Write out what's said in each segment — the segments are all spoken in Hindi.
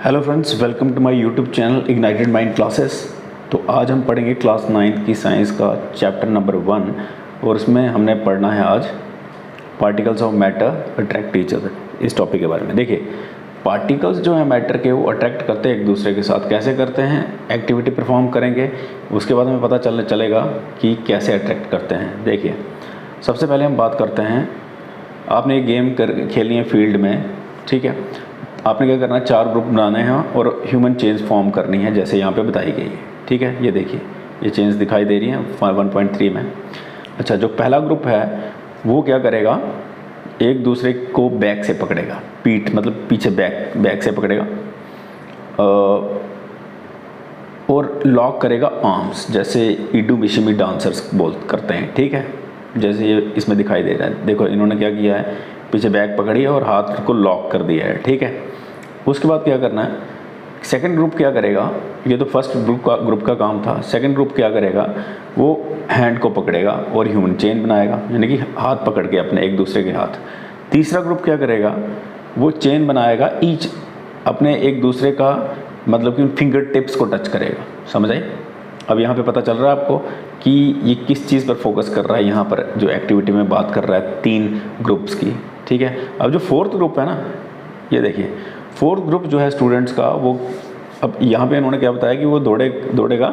Hello friends, welcome to my YouTube channel ignited mind classes. तो आज हम पढ़ेंगे क्लास 9th की साइंस का चैप्टर नंबर 1 और इसमें हमने पढ़ना है आज particles of matter attract each other. इस टॉपिक के बारे में देखिए, पार्टिकल्स जो है मैटर के वो अट्रैक्ट करते हैं एक दूसरे के साथ। कैसे करते हैं? एक्टिविटी परफॉर्म करेंगे, उसके बाद हमें पता चलेगा कि कैसे अट्रैक्ट करते हैं। देखिए, सबसे पहले हम बात करते हैं, आपने एक गेम खेलनी है फील्ड में, ठीक है। आपने क्या करना है, 4 ग्रुप बनाने हैं और ह्यूमन चेन्स फॉर्म करनी है जैसे यहाँ पे बताई गई है, ठीक है। ये देखिए, ये चेन्स दिखाई दे रही हैं 1.3 में। अच्छा, जो पहला ग्रुप है वो क्या करेगा, एक दूसरे को बैक से पकड़ेगा, पीठ मतलब पीछे बैक से पकड़ेगा और लॉक करेगा आर्म्स, जैसे इडू मिशिमी डांसर्स करते हैं, ठीक है। जैसे ये इसमें दिखाई दे रहा है, देखो इन्होंने क्या किया है, पीछे बैक पकड़ी है और हाथ को लॉक कर दिया है, ठीक है। उसके बाद क्या करना है, सेकंड ग्रुप क्या करेगा, ये तो फर्स्ट ग्रुप का काम था। सेकंड ग्रुप क्या करेगा, वो हैंड को पकड़ेगा और ह्यूमन चेन बनाएगा, यानी कि हाथ पकड़ के अपने एक दूसरे के हाथ। तीसरा ग्रुप क्या करेगा, वो चेन बनाएगा ईच अपने एक दूसरे का, मतलब कि फिंगर टिप्स को टच करेगा। समझ आई? अब यहाँ पे पता चल रहा है आपको कि ये किस चीज़ पर फोकस कर रहा है, यहाँ पर जो एक्टिविटी में बात कर रहा है 3 ग्रुप्स की, ठीक है। अब जो फोर्थ ग्रुप है ना, ये देखिए, फोर्थ ग्रुप जो है स्टूडेंट्स का, वो अब यहाँ पे इन्होंने क्या बताया कि वो दौड़ेगा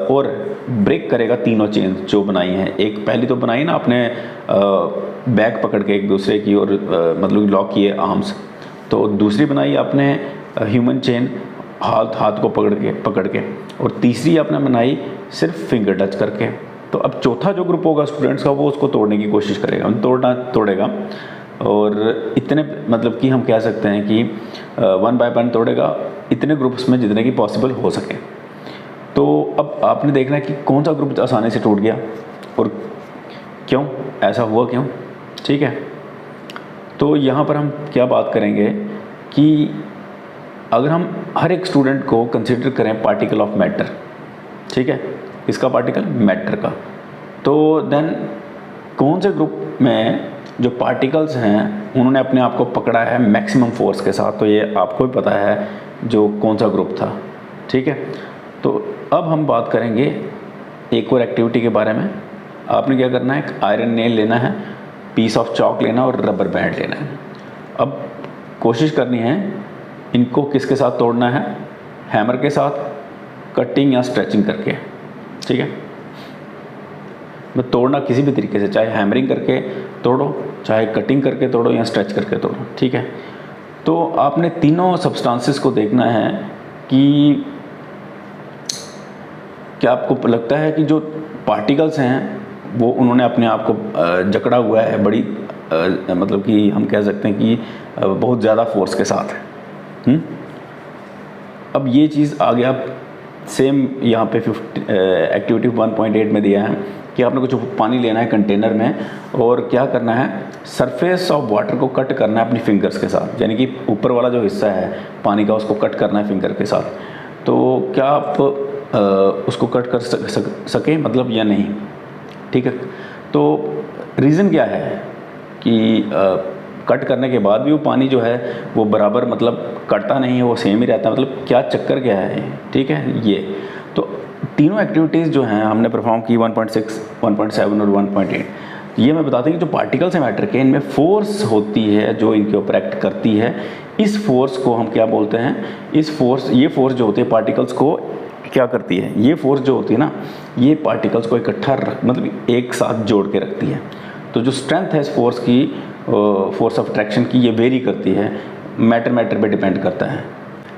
और ब्रेक करेगा तीनों चेन जो बनाई हैं। एक पहली तो बनाई ना आपने बैक पकड़ के एक दूसरे की और मतलब लॉक किए आर्म्स, तो दूसरी बनाई आपने ह्यूमन चेन हाथ को पकड़ के और तीसरी आपने बनाई सिर्फ फिंगर टच करके। तो अब चौथा जो ग्रुप होगा स्टूडेंट्स का, वो उसको तोड़ने की कोशिश करेगा, तोड़ेगा और इतने मतलब कि हम कह सकते हैं कि 1 by 1 तोड़ेगा, इतने ग्रुप्स में जितने की पॉसिबल हो सके। तो अब आपने देखना है कि कौन सा ग्रुप आसानी से टूट गया और क्यों ऐसा हुआ, क्यों, ठीक है। तो यहाँ पर हम क्या बात करेंगे कि अगर हम हर एक स्टूडेंट को कंसिडर करें पार्टिकल ऑफ मैटर, ठीक है, इसका पार्टिकल मैटर का, तो देन कौन से ग्रुप में जो पार्टिकल्स हैं उन्होंने अपने आप को पकड़ा है मैक्सिमम फोर्स के साथ, तो ये आपको भी पता है जो कौन सा ग्रुप था, ठीक है। तो अब हम बात करेंगे एक और एक्टिविटी के बारे में। आपने क्या करना है, एक आयरन नेल लेना है, पीस ऑफ चॉक लेना और रबर बैंड लेना है। अब कोशिश करनी है इनको किसके साथ तोड़ना है, हैमर के साथ, कटिंग या स्ट्रेचिंग करके, ठीक है। मैं तोड़ना किसी भी तरीके से, चाहे हैमरिंग करके तोड़ो, चाहे कटिंग करके तोड़ो या स्ट्रेच करके तोड़ो, ठीक है। तो आपने तीनों सब्सटेंसेस को देखना है कि क्या आपको लगता है कि जो पार्टिकल्स हैं वो उन्होंने अपने आप को जकड़ा हुआ है बड़ी मतलब कि हम कह सकते हैं कि बहुत ज़्यादा फोर्स के साथ। अब ये चीज़ आगे आप सेम यहाँ पे एक्टिविटी 1.8 में दिया है कि आपने कुछ पानी लेना है कंटेनर में और क्या करना है, सरफेस ऑफ वाटर को कट करना है अपनी फिंगर्स के साथ, यानी कि ऊपर वाला जो हिस्सा है पानी का उसको कट करना है फिंगर के साथ। तो क्या आप उसको कट कर सके मतलब या नहीं, ठीक है। तो रीज़न क्या है कि कट करने के बाद भी वो पानी जो है वो बराबर मतलब कटता नहीं है, वो सेम ही रहता है, मतलब क्या चक्कर क्या है, ठीक है। ये तो तीनों एक्टिविटीज़ जो हैं हमने परफॉर्म की 1.6, 1.7 और 1.8। ये मैं बताता हूँ कि जो पार्टिकल्स हैं मैटर के, इनमें फोर्स होती है जो इनके ऊपर एक्ट करती है। इस फोर्स को हम क्या बोलते हैं, ये फोर्स जो होती है पार्टिकल्स को क्या करती है, ये फोर्स जो होती है ना, ये पार्टिकल्स को इकट्ठा मतलब एक साथ जोड़ के रखती है। तो जो स्ट्रेंथ है इस फोर्स की, फोर्स ऑफ अट्रैक्शन की, ये वेरी करती है, मैटर पे डिपेंड करता है।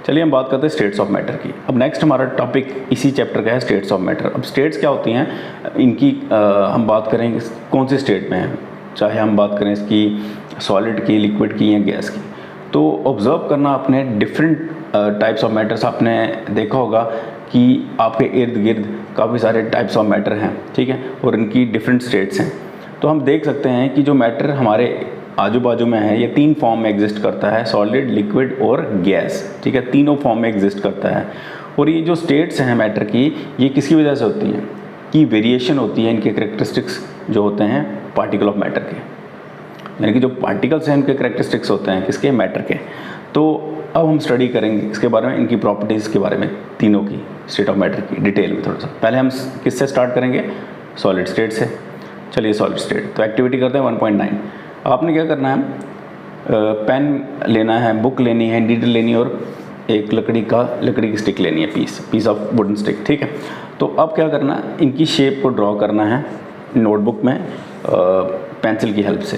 चलिए हम बात करते हैं स्टेट्स ऑफ मैटर की। अब नेक्स्ट हमारा टॉपिक इसी चैप्टर का है स्टेट्स ऑफ मैटर। अब स्टेट्स क्या होती हैं इनकी, हम बात करेंगे कौन सी स्टेट में है, चाहे हम बात करें इसकी सॉलिड की, लिक्विड की या गैस की। तो ऑब्जर्व करना आपने डिफरेंट टाइप्स ऑफ मैटर्स, आपने देखा होगा कि आपके इर्द गिर्द काफ़ी सारे टाइप्स ऑफ मैटर हैं, ठीक है, और इनकी डिफरेंट स्टेट्स हैं। तो हम देख सकते हैं कि जो मैटर हमारे आजू बाजू में है ये 3 फॉर्म में एग्जिस्ट करता है, सॉलिड, लिक्विड और गैस, ठीक है, तीनों फॉर्म में एग्जिस्ट करता है। और ये जो स्टेट्स हैं मैटर की, ये किसकी वजह से होती हैं कि वेरिएशन होती है इनके करेक्टरिस्टिक्स जो होते हैं पार्टिकल ऑफ मैटर के, यानी कि जो पार्टिकल्स हैं इनके करेक्टरिस्टिक्स होते हैं किसके, मैटर के। तो अब हम स्टडी करेंगे इसके बारे में, इनकी प्रॉपर्टीज़ के बारे में, तीनों की, स्टेट ऑफ मैटर की डिटेल में थोड़ा सा। पहले हम किससे स्टार्ट करेंगे? सॉलिड स्टेट से। चलिए सॉलिड स्टेट, तो एक्टिविटी करते हैं 1.9। आपने क्या करना है, पेन लेना है, बुक लेनी है, नीडल लेनी है और एक लकड़ी की स्टिक लेनी है, पीस ऑफ वुडन स्टिक, ठीक है। तो अब क्या करना है, इनकी शेप को ड्रॉ करना है नोटबुक में पेंसिल की हेल्प से,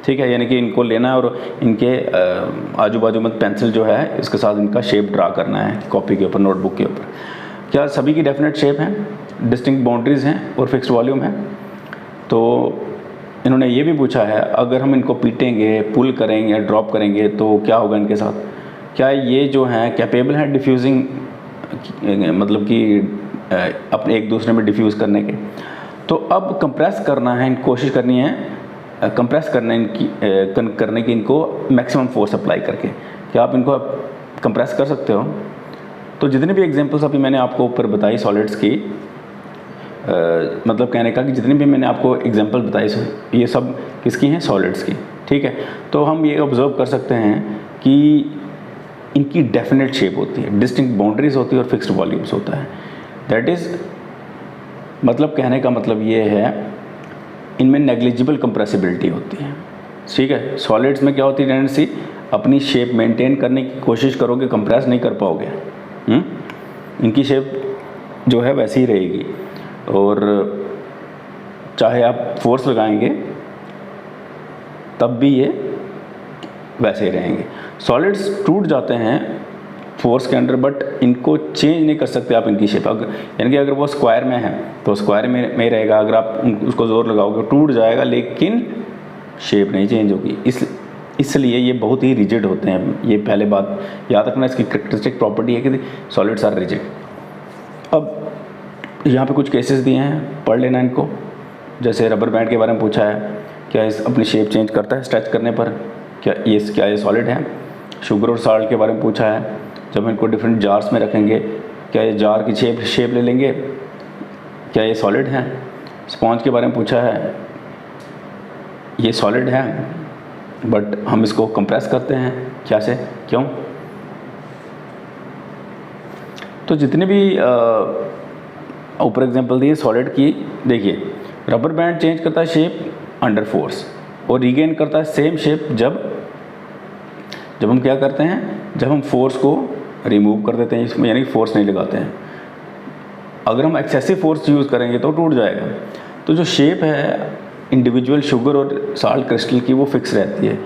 ठीक है। यानी कि इनको लेना है और इनके आजू बाजू में पेंसिल जो है इसके साथ इनका शेप ड्रा करना है कॉपी के ऊपर, नोटबुक के ऊपर। क्या सभी की डेफिनेट शेप है, डिस्टिंक्ट बाउंड्रीज हैं और फिक्स्ड वॉल्यूम है। तो इन्होंने ये भी पूछा है, अगर हम इनको पीटेंगे, पुल करेंगे, ड्रॉप करेंगे तो क्या होगा इनके साथ? क्या ये जो हैं कैपेबल हैं डिफ्यूजिंग, मतलब कि अपने एक दूसरे में डिफ्यूज़ करने के? तो अब कंप्रेस करना है, कोशिश करनी है कंप्रेस करने की इनको मैक्सिमम फोर्स अप्लाई करके। क्या आप इनको कंप्रेस कर सकते हो? तो जितने भी एग्जांपल्स अभी मैंने आपको ऊपर बताई सॉलिड्स की, मतलब कहने का कि जितनी भी मैंने आपको एग्जांपल बताई ये सब किसकी हैं? सॉलिड्स की, ठीक है। तो हम ये ऑब्जर्व कर सकते हैं कि इनकी डेफिनेट शेप होती है, डिस्टिंक्ट बाउंड्रीज होती है और फिक्स्ड वॉल्यूम्स होता है। दैट इज़, मतलब कहने का मतलब ये है, इनमें नेग्लिजिबल कंप्रेसिबिलिटी होती है, ठीक है। सॉलिड्स में क्या होती है टेंडेंसी, अपनी शेप मेंटेन करने की कोशिश करोगे, कंप्रेस नहीं कर पाओगे। इनकी शेप जो है वैसी ही रहेगी और चाहे आप फोर्स लगाएंगे तब भी ये वैसे ही रहेंगे। सॉलिड्स टूट जाते हैं फोर्स के अंडर, बट इनको चेंज नहीं कर सकते आप इनकी शेप। यानी कि अगर वो स्क्वायर में है तो स्क्वायर में रहेगा, अगर आप उसको ज़ोर लगाओगे टूट जाएगा, लेकिन शेप नहीं चेंज होगी। इसलिए ये बहुत ही रिजिड होते हैं। ये पहले बात याद रखना, इसकी कैरेक्टरिस्टिक प्रॉपर्टी है कि सॉलिड्स आर रिजिड। अब यहाँ पे कुछ केसेस दिए हैं, पढ़ लेना इनको। जैसे रबर बैंड के बारे में पूछा है, क्या इस अपनी शेप चेंज करता है स्ट्रेच करने पर? क्या ये सॉलिड है? शुगर और साल्ट के बारे में पूछा है, जब इनको डिफरेंट जार्स में रखेंगे क्या ये जार की शेप ले लेंगे? क्या ये सॉलिड है? स्पॉन्ज के बारे में पूछा है, ये सॉलिड है बट हम इसको कंप्रेस करते हैं, क्या से, क्यों? तो जितने भी ऊपर एग्जांपल दिए सॉलिड की, देखिए रबर बैंड चेंज करता है शेप अंडर फोर्स और रीगेन करता है सेम शेप जब हम क्या करते हैं, जब हम फोर्स को रिमूव कर देते हैं इसमें, यानी फोर्स नहीं लगाते हैं। अगर हम एक्सेसिव फोर्स यूज़ करेंगे तो टूट जाएगा। तो जो शेप है इंडिविजुअल शुगर और साल्ट क्रिस्टल की वो फिक्स रहती है,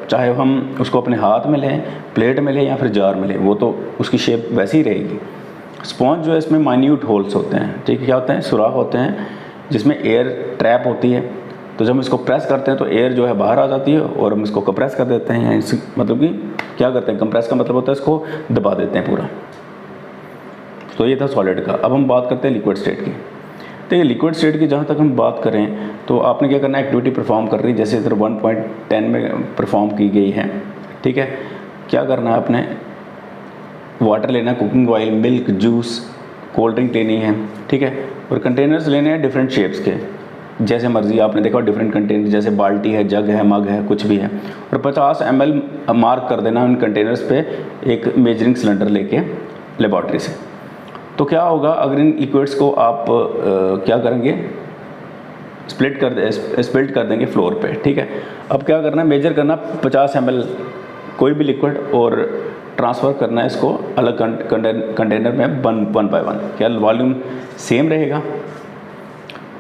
चाहे हम उसको अपने हाथ में लें, प्लेट में लें या फिर जार में लें, वो तो उसकी शेप वैसी ही रहेगी। स्पॉन्ज जो है इसमें माइन्यूट होल्स होते हैं, ठीक है, क्या होते हैं, सुराख होते हैं जिसमें एयर ट्रैप होती है। तो जब हम इसको प्रेस करते हैं तो एयर जो है बाहर आ जाती है और हम इसको कंप्रेस कर देते हैं। मतलब कि क्या करते हैं, कंप्रेस का मतलब होता है इसको दबा देते हैं पूरा। तो ये था सॉलिड का। अब हम बात करते हैं लिक्विड स्टेट की। देखिए लिक्विड स्टेट की जहाँ तक हम बात करें तो आपने क्या करना है, एक्टिविटी परफॉर्म कर रही है, जैसे इधर 1.10 में परफॉर्म की गई है, ठीक है। क्या करना है, आपने वाटर लेना है, cooking oil, milk, juice, cold drink लेनी है, ठीक है। और कंटेनर्स लेने हैं डिफरेंट शेप्स के, जैसे मर्जी आपने देखा डिफरेंट कंटेनर, जैसे बाल्टी है, जग है, मग है, कुछ भी है। और 50 ml मार्क कर देना उन कंटेनर्स पे एक मेजरिंग सिलेंडर लेके लेबॉर्ट्री से। तो क्या होगा, अगर इन लिक्विड्स को आप क्या करेंगे, स्प्लिट कर देंगे फ्लोर पे, ठीक है। अब क्या करना है, मेजर करना 50 ml कोई भी लिक्विड और ट्रांसफ़र करना है इसको अलग कंटेनर में वन बाय वन। क्या वॉल्यूम सेम रहेगा?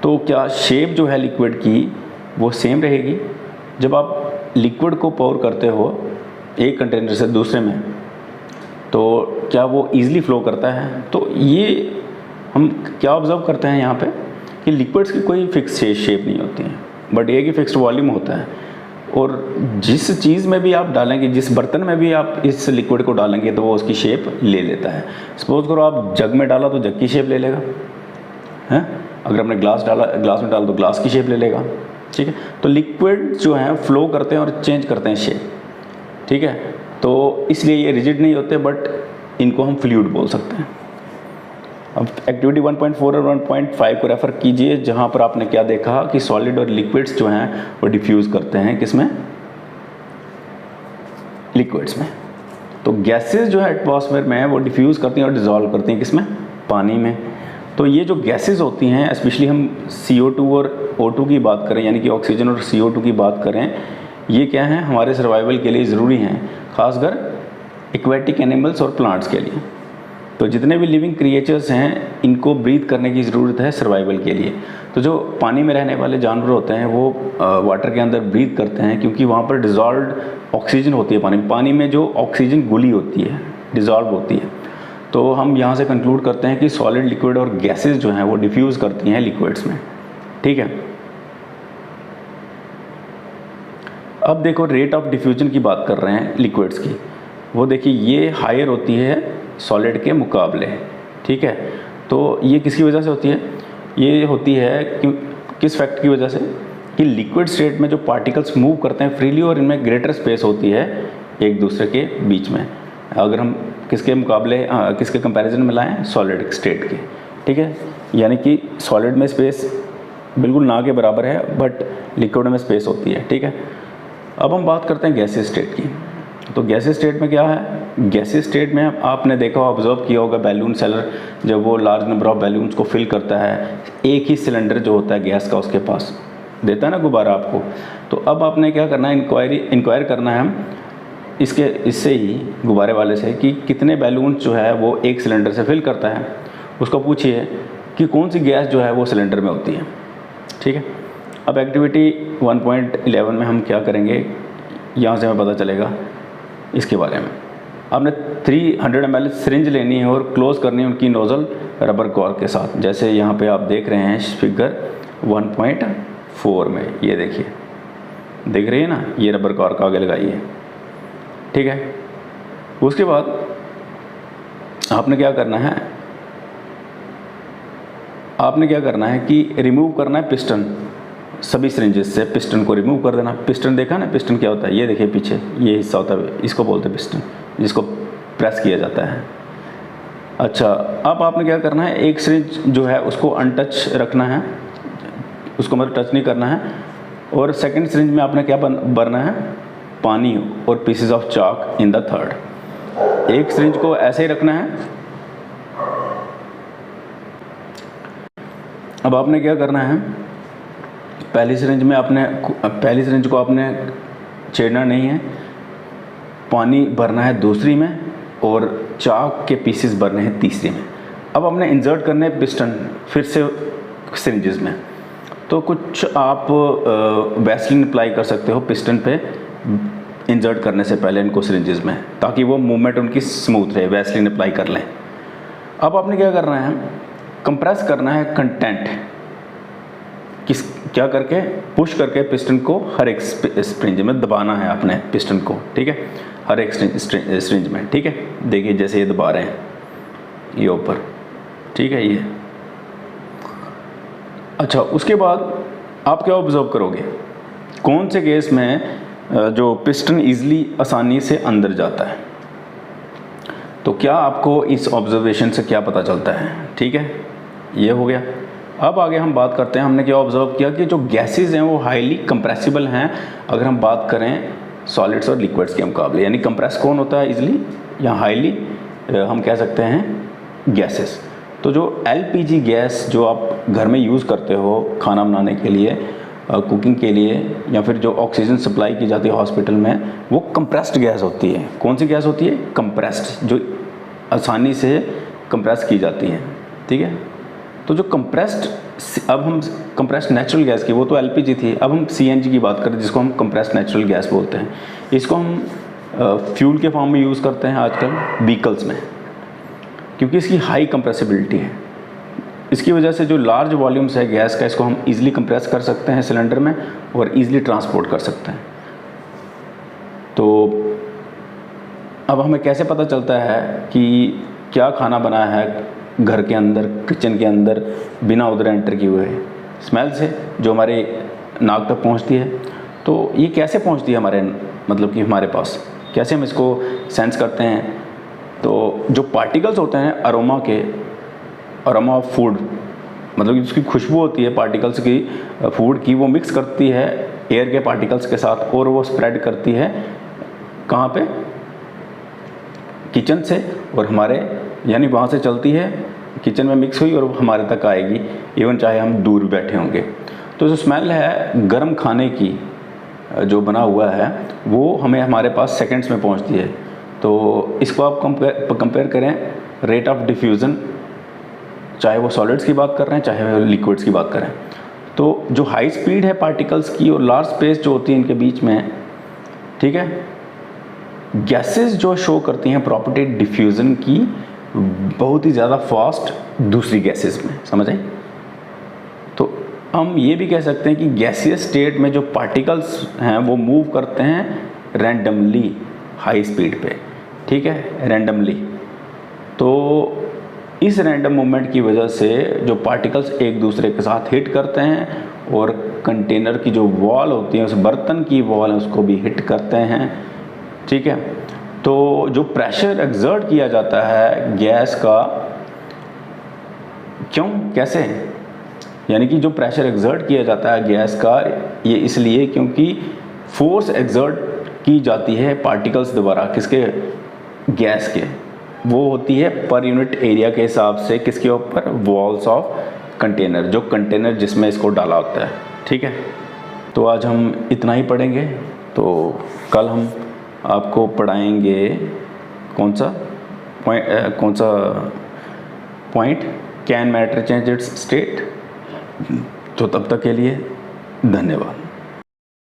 तो क्या शेप जो है लिक्विड की वो सेम रहेगी? जब आप लिक्विड को पोर करते हो एक कंटेनर से दूसरे में तो क्या वो ईज़िली फ्लो करता है? तो ये हम क्या ऑब्ज़र्व करते हैं यहाँ पे कि लिक्विड्स की कोई फिक्स शेप नहीं होती है, बट ये कि फिक्स्ड वॉल्यूम होता है। और जिस चीज़ में भी आप डालेंगे, जिस बर्तन में भी आप इस लिक्विड को डालेंगे तो वो उसकी शेप ले लेता है। सपोज़ करो आप जग में डाला तो जग की शेप ले लेगा, हैं? अगर आपने ग्लास में डाला तो ग्लास की शेप ले लेगा, ठीक है। तो लिक्विड जो हैं फ्लो करते हैं और चेंज करते हैं शेप, ठीक है। तो इसलिए ये रिजिड नहीं होते, बट इनको हम फ्लूइड बोल सकते हैं। अब एक्टिविटी 1.4 और 1.5 को रेफ़र कीजिए, जहाँ पर आपने क्या देखा कि सॉलिड और लिक्विड्स जो हैं वो डिफ्यूज़ करते हैं किसमें, लिक्विड्स में। तो गैसेस जो है एटमॉस्फेयर में वो डिफ्यूज़ करती हैं और डिज़ोल्व करती हैं किसमें, पानी में। तो ये जो गैसेस होती हैं, स्पेशली हम CO2 और O2 की बात करें, यानी कि ऑक्सीजन और CO2 की बात करें, ये क्या हैं, हमारे सर्वाइवल के लिए ज़रूरी हैं, खासकर एक्वेटिक एनिमल्स और प्लांट्स के लिए। तो जितने भी लिविंग क्रिएचर्स हैं इनको ब्रीथ करने की ज़रूरत है सर्वाइवल के लिए। तो जो पानी में रहने वाले जानवर होते हैं वो वाटर के अंदर ब्रीथ करते हैं, क्योंकि वहाँ पर डिज़ोल्व्ड ऑक्सीजन होती है पानी में जो ऑक्सीजन घुली होती है, डिज़ोल्व होती है। तो हम यहाँ से कंक्लूड करते हैं कि सॉलिड, लिक्विड और गैसेस जो हैं वो डिफ्यूज़ करती हैं लिक्विड्स में। ठीक है, अब देखो रेट ऑफ डिफ्यूजन की बात कर रहे हैं लिक्विड्स की, वो देखिए ये हायर होती है सॉलिड के मुकाबले। ठीक है, तो ये किसकी वजह से होती है, ये होती है किस फैक्ट की वजह से, कि लिक्विड स्टेट में जो पार्टिकल्स मूव करते हैं फ्रीली और इनमें ग्रेटर स्पेस होती है एक दूसरे के बीच में। अगर हम किसके मुकाबले किसके कंपैरिजन में लाएं, सॉलिड स्टेट के। ठीक है, यानी कि सॉलिड में स्पेस बिल्कुल ना के बराबर है, बट लिक्विड में स्पेस होती है। ठीक है, अब हम बात करते हैं गैसेस स्टेट की। तो गैसेस स्टेट में क्या है, गैसेस स्टेट में आपने देखा, ऑब्जर्व किया होगा, बैलून सेलर जब वो लार्ज नंबर ऑफ बैलून्स को फिल करता है, एक ही सिलेंडर जो होता है गैस का उसके पास देता है ना गुब्बारा आपको। तो अब आपने क्या करना है, इंक्वायर करना है इससे ही गुब्बारे वाले से कि कितने बैलून जो है वो एक सिलेंडर से फिल करता है। उसको पूछिए कि कौन सी गैस जो है वो सिलेंडर में होती है। ठीक है, अब एक्टिविटी 1.11 में हम क्या करेंगे, यहाँ से हमें पता चलेगा इसके बारे में। आपने 300 ml सिरिंज लेनी है और क्लोज़ करनी है उनकी नोज़ल रबर कॉर्क के साथ, जैसे यहाँ पे आप देख रहे हैं फिगर 1.4 में, ये देखिए, देख रही है ना, ये रबर कॉर्क आगे लगाई है। ठीक है, उसके बाद आपने क्या करना है, कि रिमूव करना है पिस्टन, सभी सिरिंजेस से पिस्टन को रिमूव कर देना। पिस्टन देखा ना, पिस्टन क्या होता है, ये देखिए पीछे ये हिस्सा होता है, इसको बोलते हैं पिस्टन, जिसको प्रेस किया जाता है। अच्छा, अब आपने क्या करना है, एक सिरिंज जो है उसको अनटच रखना है, उसको मतलब टच नहीं करना है, और सेकंड सिरिंज में आपने क्या भरना है, पानी और pieces of chalk in the third. एक सिरिंज को ऐसे ही रखना है। अब आपने क्या करना है, पहली सिरिंज को आपने छेड़ना नहीं है, पानी भरना है दूसरी में और चाक के पीसेस भरने हैं तीसरी में। अब हमने इंसर्ट करने हैं पिस्टन फिर से सिरिंजेस में। तो कुछ आप वैसलीन अप्लाई कर सकते हो पिस्टन पे इंसर्ट करने से पहले इनको सिरिंजेस में, ताकि वो मूवमेंट उनकी स्मूथ रहे, वैसलीन अप्लाई कर लें। अब आपने क्या करना है, कंप्रेस करना है कंटेंट, क्या करके, पुश करके पिस्टन को हर एक स्प्रिंज में दबाना है आपने पिस्टन को। ठीक है, हर एक स्प्रिंज में। ठीक है, देखिए जैसे ये दबा रहे हैं ये ऊपर। ठीक है, ये अच्छा, उसके बाद आप क्या ऑब्जर्व करोगे, कौन से केस में जो पिस्टन ईजिली आसानी से अंदर जाता है। तो क्या आपको इस ऑब्जर्वेशन से क्या पता चलता है। ठीक है, ये हो गया। अब आगे हम बात करते हैं, हमने क्या ऑब्जर्व किया कि जो गैसेस हैं वो हाईली कंप्रेसिबल हैं अगर हम बात करें सॉलिड्स और लिक्विड्स के मुकाबले। यानी कंप्रेस कौन होता है इजीली या हाईली, हम कह सकते हैं गैसेस। तो जो LPG गैस जो आप घर में यूज़ करते हो खाना बनाने के लिए, कुकिंग के लिए, या फिर जो ऑक्सीजन सप्लाई की जाती है हॉस्पिटल में, वो कंप्रेस्ड गैस होती है। कौन सी गैस होती है, कंप्रेस्ड, जो आसानी से कंप्रेस की जाती है। ठीक है, तो जो कंप्रेस्ड, अब हम कंप्रेस्ड नेचुरल गैस की, वो तो LPG थी, अब हम CNG की बात करें जिसको हम कंप्रेस्ड नेचुरल गैस बोलते हैं। इसको हम फ्यूल के फॉर्म में यूज़ करते हैं आजकल व्हीकल्स में, क्योंकि इसकी हाई कंप्रेसिबिलिटी है। इसकी वजह से जो लार्ज वॉल्यूम्स है गैस का, इसको हम इजीली कंप्रेस कर सकते हैं सिलेंडर में और इजीली ट्रांसपोर्ट कर सकते हैं। तो अब हमें कैसे पता चलता है कि क्या खाना बना है घर के अंदर, किचन के अंदर, बिना उधर एंटर किए हुए, स्मेल से जो हमारे नाक तक पहुंचती है। तो ये कैसे पहुंचती है हमारे, मतलब कि हमारे पास कैसे हम इसको सेंस करते हैं। तो जो पार्टिकल्स होते हैं अरोमा के, अरोमा ऑफ फूड, मतलब कि जिसकी खुशबू होती है पार्टिकल्स की फूड की, वो मिक्स करती है एयर के पार्टिकल्स के साथ और वो स्प्रेड करती है कहाँ पे, किचन से और हमारे यानी वहाँ से चलती है, किचन में मिक्स हुई और हमारे तक आएगी, इवन चाहे हम दूर बैठे होंगे। तो जो स्मेल है गर्म खाने की जो बना हुआ है वो हमें हमारे पास सेकंड्स में पहुंचती है। तो इसको आप कंपेयर करें रेट ऑफ डिफ्यूज़न, चाहे वो सॉलिड्स की बात कर रहे हैं चाहे वो लिक्विड्स की बात करें। तो जो हाई स्पीड है पार्टिकल्स की और लार्ज स्पेस जो होती है इनके बीच में, ठीक है, गैसेस जो शो करती हैं प्रॉपर्टी डिफ्यूज़न की बहुत ही ज़्यादा फास्ट दूसरी गैसेस में, समझ आई। तो हम ये भी कह सकते हैं कि गैसियस स्टेट में जो पार्टिकल्स हैं वो मूव करते हैं रैंडमली हाई स्पीड पे, ठीक है, रैंडमली। तो इस रैंडम मूवमेंट की वजह से जो पार्टिकल्स एक दूसरे के साथ हिट करते हैं और कंटेनर की जो वॉल होती है, उस बर्तन की वॉल है, उसको भी हिट करते हैं, ठीक है। तो जो प्रेशर एक्सर्ट किया जाता है गैस का, क्यों, कैसे, यानी कि जो प्रेशर एक्सर्ट किया जाता है गैस का, ये इसलिए क्योंकि फोर्स एक्सर्ट की जाती है पार्टिकल्स द्वारा, किसके, गैस के, वो होती है पर यूनिट एरिया के हिसाब से, किसके ऊपर, वॉल्स ऑफ कंटेनर, जो कंटेनर जिसमें इसको डाला होता है, ठीक है। तो आज हम इतना ही पढ़ेंगे। तो कल हम आपको पढ़ाएंगे कौन सा point, can matter change it's state. तो तब तक के लिए धन्यवाद।